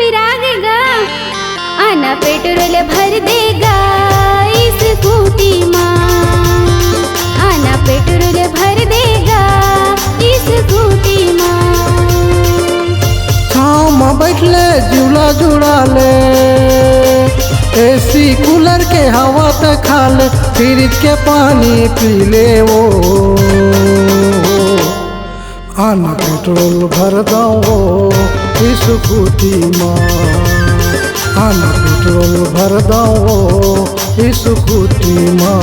फिर आगेगा। आना पेट्रोल भर देगा इस स्कूटी माँ। आना पेट्रोल भर देगा इस स्कूटी माँ। छाँव में बैठले झूला जुड़ा ले, एसी कूलर के हवा पे खा ले, फ्रिज के पानी पी ले वो। आना पेट्रोल भर दो इस स्कूटी माँ। आना पेट्रोल भर दो इस स्कूटी माँ।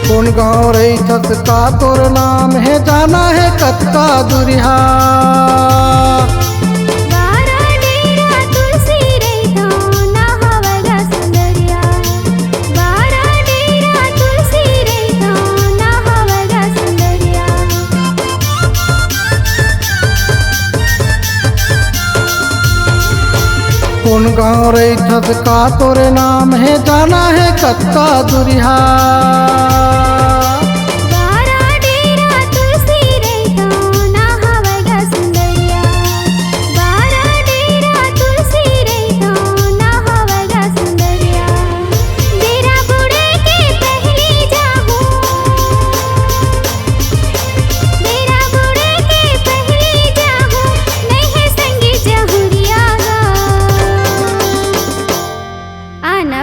कौन गाँव रही थत का तोर नाम है, जाना है कतका दुरिहा। कौन गाँव रही थत का तोरे नाम है, जाना है कतका दुरिहा।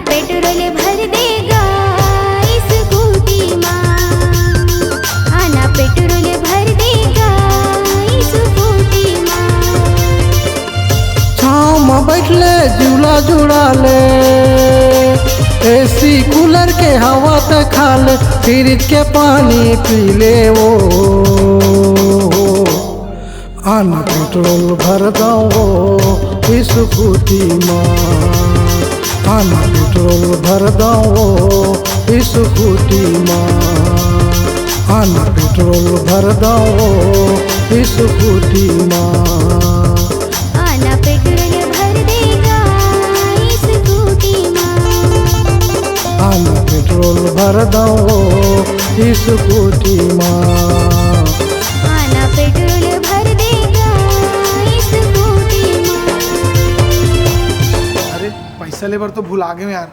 पेट्रोल भर देगा इस स्कूटी माँ। आना पेट्रोल भर देगा इस स्कूटी माँ। छाँव में बैठले झूला जुड़ा ले, एसी कूलर के हवा पे खा ले, फ्रिज के पानी पी ले वो। आना पेट्रोल भर दो इस स्कूटी माँ। आना पेट्रोल भर दो इस स्कूटी माँ। आना पेट्रोल भर दो इस स्कूटी माँ। आना पेट्रोल भर देगा इस स्कूटी माँ। आना पेट्रोल भर दो इस स्कूटी माँ। आना पेट्रोल भर देगा इस स्कूटी माँ। अरे पैसा लेबर तो भुला गए यार।